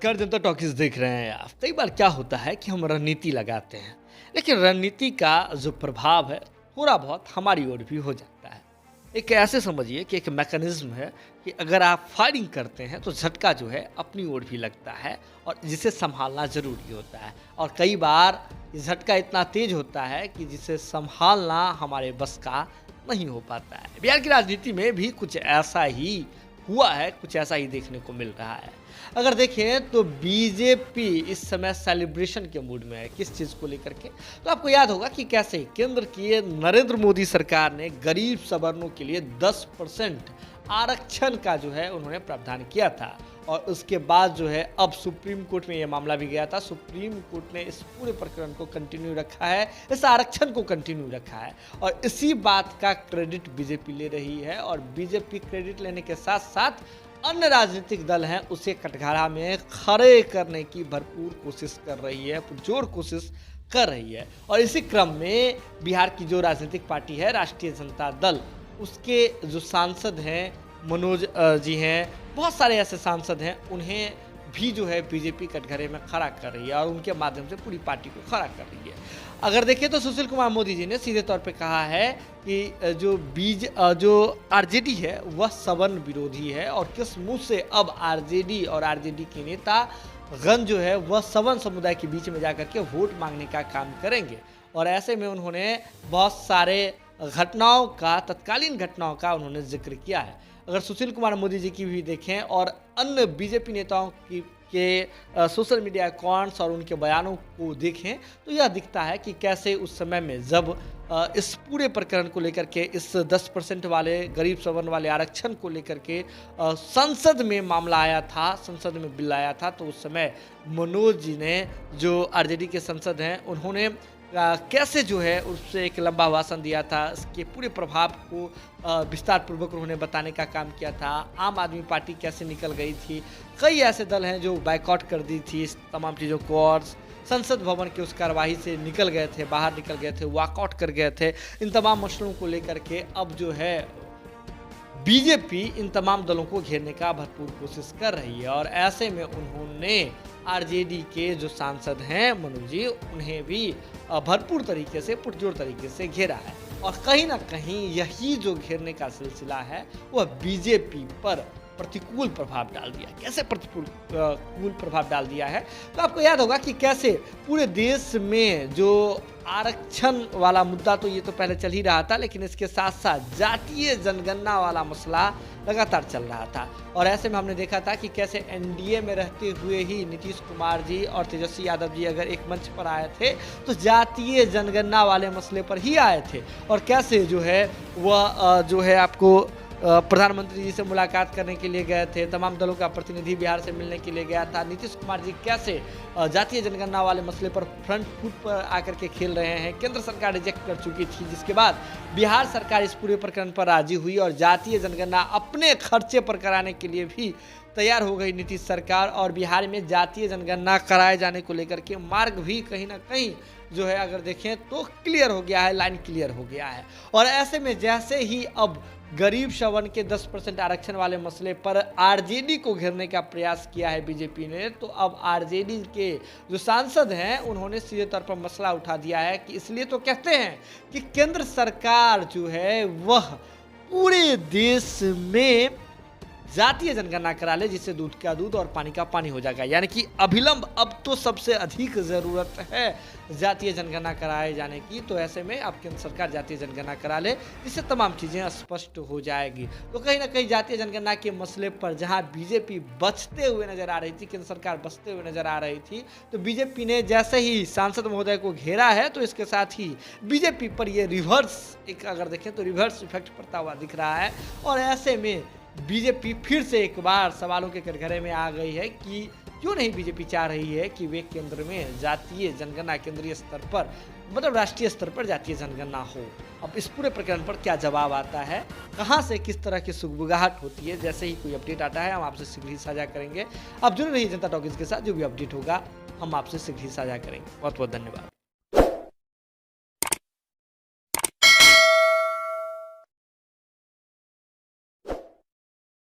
नमस्कार, जनता टॉकीज देख रहे हैं आप। कई बार क्या होता है कि हम रणनीति लगाते हैं, लेकिन रणनीति का जो प्रभाव है थोड़ा बहुत हमारी ओर भी हो जाता है। एक ऐसे समझिए कि एक मैकेनिज्म है कि अगर आप फायरिंग करते हैं तो झटका जो है अपनी ओर भी लगता है और जिसे संभालना ज़रूरी होता है। और कई बार ये झटका इतना तेज होता है कि जिसे संभालना हमारे बस का नहीं हो पाता है। बिहार की राजनीति में भी कुछ ऐसा ही हुआ है, कुछ ऐसा ही देखने को मिल रहा है। अगर देखें तो बीजेपी इस समय सेलिब्रेशन के मूड में है। किस चीज़ को लेकर के? तो आपको याद होगा कि कैसे केंद्र की नरेंद्र मोदी सरकार ने गरीब सवर्णों के लिए 10% आरक्षण का जो है उन्होंने प्रावधान किया था। और उसके बाद जो है अब सुप्रीम कोर्ट में ये मामला भी गया था। सुप्रीम कोर्ट ने इस पूरे प्रकरण को कंटिन्यू रखा है, इस आरक्षण को कंटिन्यू रखा है और इसी बात का क्रेडिट बीजेपी ले रही है। और बीजेपी क्रेडिट लेने के साथ साथ अन्य राजनीतिक दल हैं उसे कटघरा में खड़े करने की भरपूर कोशिश कर रही है, पुरजोर कोशिश कर रही है। और इसी क्रम में बिहार की जो राजनीतिक पार्टी है राष्ट्रीय जनता दल, उसके जो सांसद हैं मनोज जी हैं, बहुत सारे ऐसे सांसद हैं, उन्हें भी जो है बीजेपी कटघरे में खड़ा कर रही है और उनके माध्यम से पूरी पार्टी को खड़ा कर रही है। अगर देखें तो सुशील कुमार मोदी जी ने सीधे तौर पे कहा है कि जो आरजेडी है वह सवर्ण विरोधी है और किस मुंह से अब आरजेडी और आरजेडी के नेता गण जो है वह सवर्ण समुदाय के बीच में जाकर के वोट मांगने का काम करेंगे। और ऐसे में उन्होंने बहुत सारे घटनाओं का, तत्कालीन घटनाओं का उन्होंने जिक्र किया है। अगर सुशील कुमार मोदी जी की भी देखें और अन्य बीजेपी नेताओं के सोशल मीडिया अकाउंट्स और उनके बयानों को देखें तो यह दिखता है कि कैसे उस समय में जब इस पूरे प्रकरण को लेकर के, इस 10% वाले गरीब सवर्ण वाले आरक्षण को लेकर के संसद में मामला आया था, संसद में बिल आया था, तो उस समय मनोज जी ने, जो आरजेडी के सांसद हैं, उन्होंने कैसे जो है उससे एक लंबा भाषण दिया था। इसके पूरे प्रभाव को विस्तार पूर्वक उन्होंने बताने का काम किया था। आम आदमी पार्टी कैसे निकल गई थी, कई ऐसे दल हैं जो बाइकआउट कर दी थी इस तमाम चीज़ों को और संसद भवन की उस कार्यवाही से निकल गए थे, बाहर निकल गए थे, वॉकआउट कर गए थे। इन तमाम मसलों को लेकर के अब जो है बीजेपी इन तमाम दलों को घेरने का भरपूर कोशिश कर रही है। और ऐसे में उन्होंने आरजेडी के जो सांसद हैं मनोज जी, उन्हें भी भरपूर तरीके से, पुरजोर तरीके से घेरा है। और कहीं ना कहीं यही जो घेरने का सिलसिला है वह बीजेपी पर प्रतिकूल प्रभाव डाल दिया। कैसे प्रतिकूल प्रभाव डाल दिया है? तो आपको याद होगा कि कैसे पूरे देश में जो आरक्षण वाला मुद्दा, तो ये तो पहले चल ही रहा था, लेकिन इसके साथ साथ जातीय जनगणना वाला मसला लगातार चल रहा था। और ऐसे में हमने देखा था कि कैसे एनडीए में रहते हुए ही नीतीश कुमार जी और तेजस्वी यादव जी अगर एक मंच पर आए थे तो जातीय जनगणना वाले मसले पर ही आए थे। और कैसे जो है वह जो है आपको प्रधानमंत्री जी से मुलाकात करने के लिए गए थे, तमाम दलों का प्रतिनिधि बिहार से मिलने के लिए गया था। नीतीश कुमार जी कैसे जातीय जनगणना वाले मसले पर फ्रंट फुट पर आकर के खेल रहे हैं। केंद्र सरकार रिजेक्ट कर चुकी थी, जिसके बाद बिहार सरकार इस पूरे प्रकरण पर राजी हुई और जातीय जनगणना अपने खर्चे पर कराने के लिए भी तैयार हो गई नीतीश सरकार। और बिहार में जातीय जनगणना कराए जाने को लेकर के मार्ग भी कहीं ना कहीं जो है अगर देखें तो क्लियर हो गया है, लाइन क्लियर हो गया है। और ऐसे में जैसे ही अब गरीब सवर्ण के 10% आरक्षण वाले मसले पर आरजेडी को घेरने का प्रयास किया है बीजेपी ने, तो अब आरजेडी के जो सांसद हैं उन्होंने सीधे तौर पर मसला उठा दिया है कि इसलिए तो कहते हैं कि केंद्र सरकार जो है वह पूरे देश में जातीय जनगणना करा ले, जिससे दूध का दूध और पानी का पानी हो जाएगा। यानी कि अभिलंब अब तो सबसे अधिक ज़रूरत है जातीय जनगणना कराए जाने की। तो ऐसे में अब केंद्र सरकार जातीय जनगणना करा ले, जिससे तमाम चीज़ें स्पष्ट हो जाएगी। तो कहीं ना कहीं जातीय जनगणना के मसले पर जहां बीजेपी बचते हुए नजर आ रही थी, केंद्र सरकार बचते हुए नजर आ रही थी, तो बीजेपी ने जैसे ही सांसद महोदय को घेरा है तो इसके साथ ही बीजेपी पर यह रिवर्स, एक अगर देखें तो रिवर्स इफेक्ट पड़ता हुआ दिख रहा है। और ऐसे में बीजेपी फिर से एक बार सवालों के कटघरे में आ गई है कि क्यों नहीं बीजेपी चाह रही है कि वे केंद्र में जातीय जनगणना, केंद्रीय स्तर पर, मतलब राष्ट्रीय स्तर पर जातीय जनगणना हो। अब इस पूरे प्रकरण पर क्या जवाब आता है, कहां से किस तरह की सुगबुगाहट होती है, जैसे ही कोई अपडेट आता है हम आपसे शीघ्र ही साझा करेंगे। आप जुड़े रहिए जनता टॉकीज के साथ, जो भी अपडेट होगा हम आपसे शीघ्र ही साझा करेंगे। बहुत बहुत धन्यवाद।